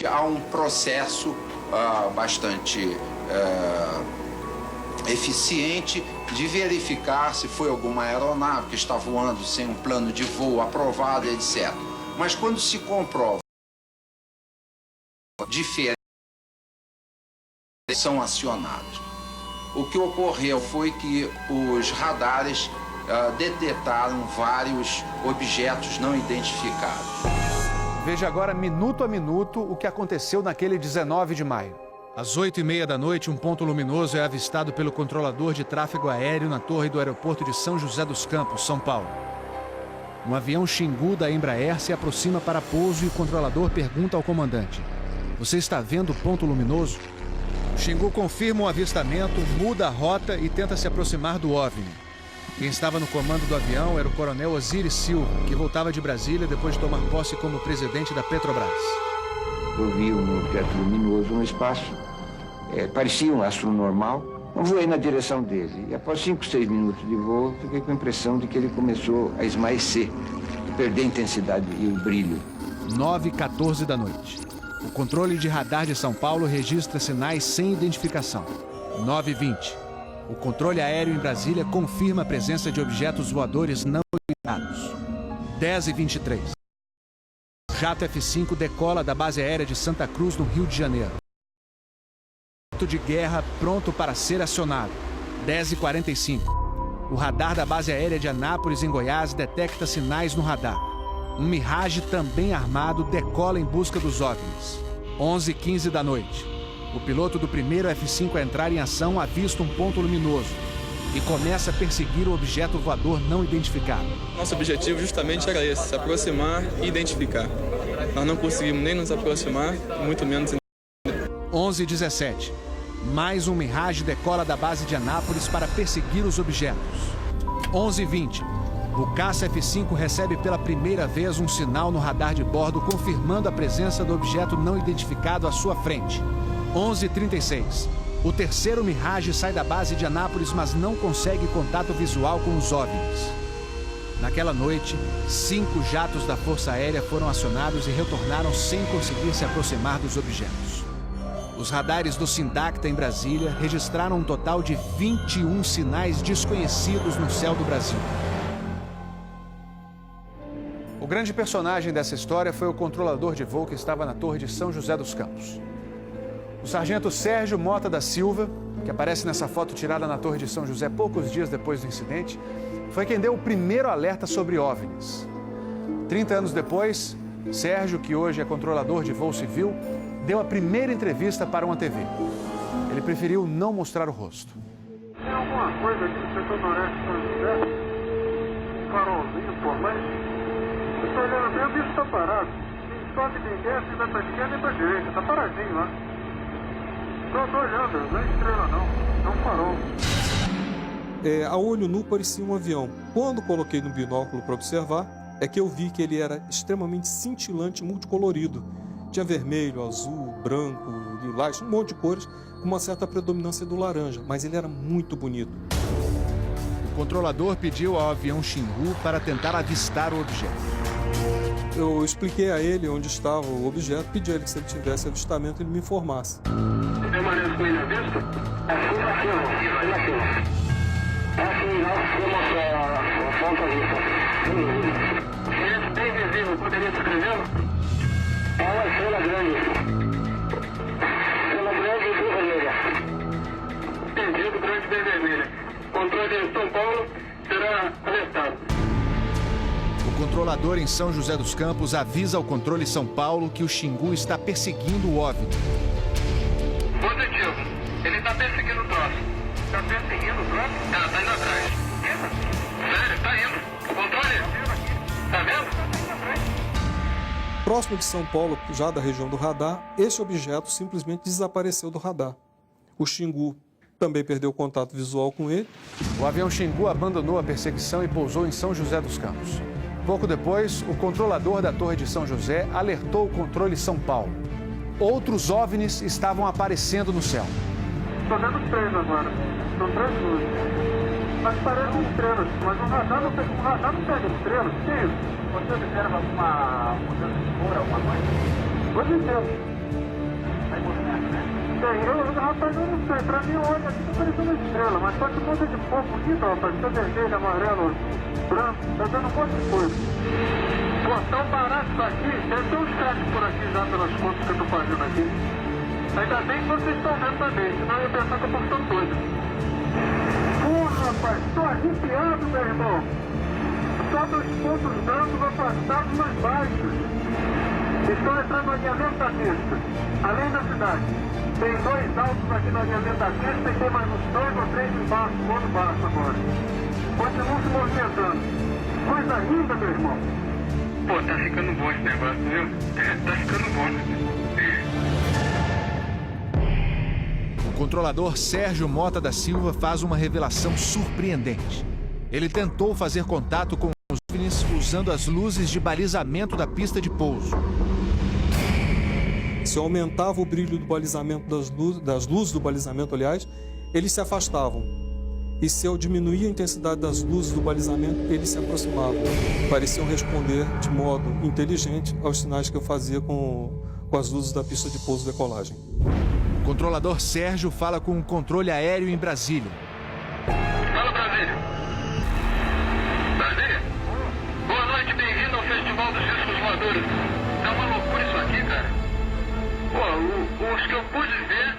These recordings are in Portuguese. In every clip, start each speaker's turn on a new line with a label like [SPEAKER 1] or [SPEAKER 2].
[SPEAKER 1] Há um processo bastante eficiente de verificar se foi alguma aeronave que está voando sem um plano de voo aprovado, etc. Mas quando se comprova diferentes, são acionados. O que ocorreu foi que os radares detectaram vários objetos não identificados.
[SPEAKER 2] Veja agora, minuto a minuto, o que aconteceu naquele 19 de maio. Às 8h30 da noite, um ponto luminoso é avistado pelo controlador de tráfego aéreo na torre do aeroporto de São José dos Campos, São Paulo. Um avião Xingu da Embraer se aproxima para pouso e o controlador pergunta ao comandante: "Você está vendo o ponto luminoso?" O Xingu confirma o avistamento, muda a rota e tenta se aproximar do OVNI. Quem estava no comando do avião era o coronel Osiris Silva, que voltava de Brasília depois de tomar posse como presidente da Petrobras.
[SPEAKER 3] Eu vi um objeto luminoso no espaço, parecia um astro normal. Eu voei na direção dele e após 5, 6 minutos de voo, fiquei com a impressão de que ele começou a esmaecer, a perder a intensidade e o brilho.
[SPEAKER 2] 9h14 da noite. O controle de radar de São Paulo registra sinais sem identificação. 9h20. O controle aéreo em Brasília confirma a presença de objetos voadores não identificados. 10h23. O jato F-5 decola da base aérea de Santa Cruz, no Rio de Janeiro. De guerra pronto para ser acionado. 10h45. O radar da base aérea de Anápolis, em Goiás, detecta sinais no radar. Um Mirage também armado decola em busca dos OVNIs. 11h15 da noite. O piloto do primeiro F-5 a entrar em ação avista um ponto luminoso e começa a perseguir o objeto voador não identificado.
[SPEAKER 4] Nosso objetivo justamente era esse, se aproximar e identificar. Nós não conseguimos nem nos aproximar, muito menos...
[SPEAKER 2] 11h17. Mais um Mirage decola da base de Anápolis para perseguir os objetos. 11h20. O caça F-5 recebe pela primeira vez um sinal no radar de bordo confirmando a presença do objeto não identificado à sua frente. 11h36. O terceiro Mirage sai da base de Anápolis, mas não consegue contato visual com os OVNIs. Naquela noite, 5 jatos da Força Aérea foram acionados e retornaram sem conseguir se aproximar dos objetos. Os radares do Sindacta em Brasília registraram um total de 21 sinais desconhecidos no céu do Brasil. O grande personagem dessa história foi o controlador de voo que estava na torre de São José dos Campos. O sargento Sérgio Mota da Silva, que aparece nessa foto tirada na torre de São José poucos dias depois do incidente, foi quem deu o primeiro alerta sobre OVNIs. 30 anos depois, Sérgio, que hoje é controlador de voo civil, deu a primeira entrevista para uma TV. Ele preferiu não mostrar o rosto.
[SPEAKER 5] Tem alguma coisa aqui no setor noreste de São José? Um farolzinho por lá? Eu estou olhando bem, o bicho está parado. Tem toque de desce, vai para a esquerda e para a direita. Está paradinho lá. Estou olhando, não é estrela não. É um farol.
[SPEAKER 6] A olho nu parecia um avião. Quando coloquei no binóculo para observar, é que eu vi que ele era extremamente cintilante, multicolorido. Tinha vermelho, azul, branco, lilás, um monte de cores, com uma certa predominância do laranja, mas ele era muito bonito.
[SPEAKER 2] O controlador pediu ao avião Xingu para tentar avistar o objeto.
[SPEAKER 6] Eu expliquei a ele onde estava o objeto, pedi a ele que se ele tivesse avistamento, ele me informasse.
[SPEAKER 5] Permanece com ele à vista? Assim, a ponta vista. Ele bem visível, poderia descrevê-lo? É uma estrela grande. Estrela grande e bem vermelha. Entendido, grande e bem vermelha. Controle de São Paulo será alertado.
[SPEAKER 2] O controlador em São José dos Campos avisa ao controle São Paulo que o Xingu está perseguindo o OVNI.
[SPEAKER 5] Positivo. Ele está perseguindo o troço. Está perseguindo o troço? Ela está indo atrás. Sério, está indo. Controle. Está vendo?
[SPEAKER 6] Próximo de São Paulo, já da região do radar, esse objeto simplesmente desapareceu do radar. O Xingu também perdeu contato visual com ele.
[SPEAKER 2] O avião Xingu abandonou a perseguição e pousou em São José dos Campos. Pouco depois, o controlador da Torre de São José alertou o controle São Paulo. Outros OVNIs estavam aparecendo no céu.
[SPEAKER 5] Estou vendo 3 agora. São 3 luzes. Mas parecem estrelas. Mas o radar não pega estrelas. O que é isso? Você observa alguma mudança de cor, alguma coisa? Coisa inteira. Rapaz, eu não sei, pra mim olha aqui tá parecendo uma estrela, mas só que muda de cor bonita, rapaz, tá vermelho, amarelo, branco, tá dando um monte de coisa. Pô, tão barato isso aqui, deve ter uns cracks por aqui já pelas contas que eu tô fazendo aqui. Ainda bem que vocês estão vendo também, senão eu ia pensar que eu tô ficando doido. Pô, rapaz, tô arrepiado, meu irmão. Só dos pontos brancos afastados mais baixos. Estão entrando no alinhamento da pista, além da cidade. Tem 2 altos aqui no alinhamento da pista e tem mais uns 2 ou 3 embaixo, do outro baixo agora. Continuam se movimentando. Coisa linda, meu irmão. Pô, tá ficando bom esse negócio, viu? Tá ficando bom, né?
[SPEAKER 2] O controlador Sérgio Mota da Silva faz uma revelação surpreendente. Ele tentou fazer contato com os OVNIs usando as luzes de balizamento da pista de pouso.
[SPEAKER 6] Se eu aumentava o brilho do balizamento das luzes do balizamento, aliás, eles se afastavam. E se eu diminuía a intensidade das luzes do balizamento, eles se aproximavam. Pareciam responder de modo inteligente aos sinais que eu fazia com as luzes da pista de pouso e decolagem.
[SPEAKER 2] O controlador Sérgio fala com o controle aéreo em Brasília.
[SPEAKER 5] Fala, Brasília. Brasília? Boa noite, bem-vindo ao Festival dos Discos Voadores. É uma loucura isso aqui, cara. Pô, os que eu pude ver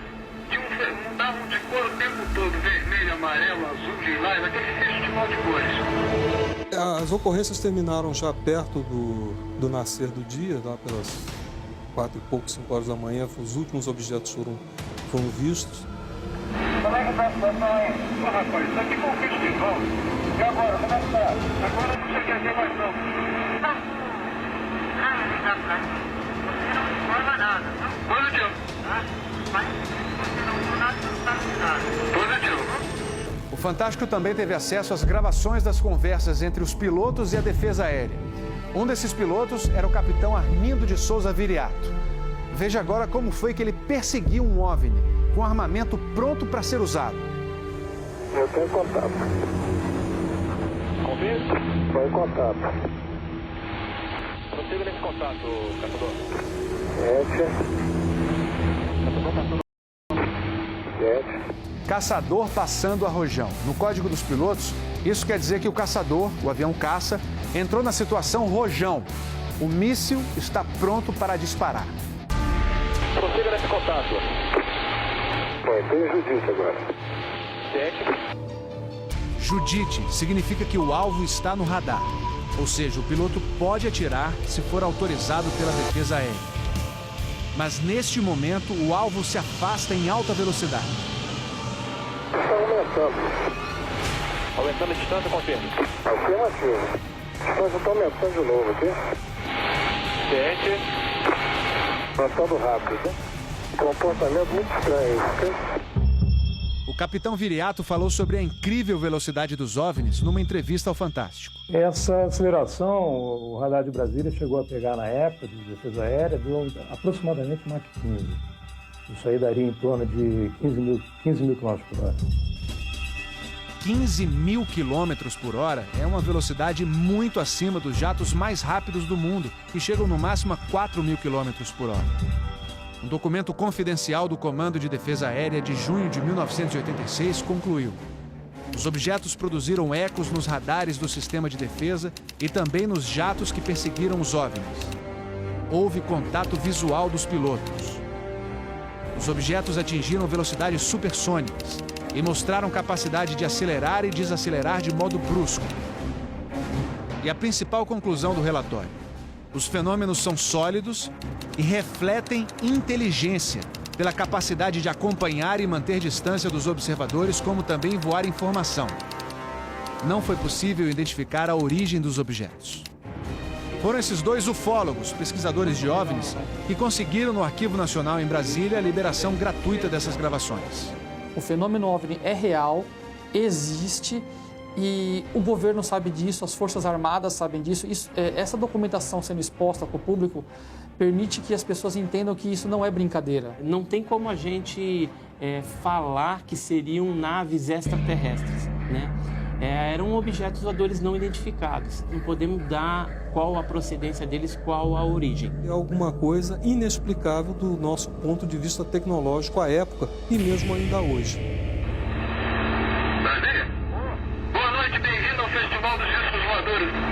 [SPEAKER 5] mudavam de cor o tempo todo. Vermelho, amarelo, azul, lilás, aquele festival de cores.
[SPEAKER 6] As ocorrências terminaram já perto do nascer do dia, lá pelas 4 e pouco, 5 horas da manhã. Os últimos objetos foram vistos.
[SPEAKER 5] Como é que tá a situação aí? Ô, rapaz, isso aqui foi um festival. E agora, como é que tá? Agora não sei o que é mais não. Você não informa nada, não? Positivo. Mas você não viu nada, não sabe nada. Positivo.
[SPEAKER 2] O Fantástico também teve acesso às gravações das conversas entre os pilotos e a defesa aérea. Um desses pilotos era o capitão Armindo de Souza Viriato. Veja agora como foi que ele perseguiu um OVNI com armamento pronto para ser usado.
[SPEAKER 5] Eu tenho contato. Confirme? Foi em contato. Prossiga nesse contato, caçador. 7.
[SPEAKER 2] Caçador passando a rojão. No código dos pilotos, isso quer dizer que o caçador, o avião caça, entrou na situação rojão. O míssil está pronto para disparar.
[SPEAKER 5] Prossiga nesse contato. Foi, tem Judite agora. 7.
[SPEAKER 2] Judite significa que o alvo está no radar. Ou seja, o piloto pode atirar se for autorizado pela defesa aérea. Mas neste momento, o alvo se afasta em alta velocidade.
[SPEAKER 5] Está aumentando.
[SPEAKER 7] Aumentando a distância, confirma.
[SPEAKER 5] Afirmativo. A distância está aumentando de novo aqui.
[SPEAKER 7] 7.
[SPEAKER 5] Passando rápido. Comportamento muito estranho, ok?
[SPEAKER 2] O capitão Viriato falou sobre a incrível velocidade dos OVNIs numa entrevista ao Fantástico.
[SPEAKER 8] Essa aceleração, o radar de Brasília chegou a pegar na época de defesa aérea, deu aproximadamente Mach 15. Isso aí daria em torno de 15 mil km por hora.
[SPEAKER 2] 15 mil quilômetros por hora é uma velocidade muito acima dos jatos mais rápidos do mundo, que chegam no máximo a 4 mil quilômetros por hora. Um documento confidencial do Comando de Defesa Aérea de junho de 1986 concluiu: os objetos produziram ecos nos radares do sistema de defesa e também nos jatos que perseguiram os OVNIs. Houve contato visual dos pilotos. Os objetos atingiram velocidades supersônicas e mostraram capacidade de acelerar e desacelerar de modo brusco. E a principal conclusão do relatório: os fenômenos são sólidos e refletem inteligência pela capacidade de acompanhar e manter distância dos observadores, como também voar informação. Não foi possível identificar a origem dos objetos. Foram esses 2 ufólogos, pesquisadores de OVNIs, que conseguiram no Arquivo Nacional em Brasília a liberação gratuita dessas gravações.
[SPEAKER 9] O fenômeno OVNI é real, existe, e o governo sabe disso, as Forças Armadas sabem disso. Essa documentação sendo exposta para o público permite que as pessoas entendam que isso não é brincadeira.
[SPEAKER 10] Não tem como a gente falar que seriam naves extraterrestres, né? Eram objetos voadores não identificados. Não podemos dar qual a procedência deles, qual a origem.
[SPEAKER 6] É alguma coisa inexplicável do nosso ponto de vista tecnológico à época e mesmo ainda hoje.
[SPEAKER 5] Brasília? Boa noite, bem-vindo ao Festival dos Discos Voadores.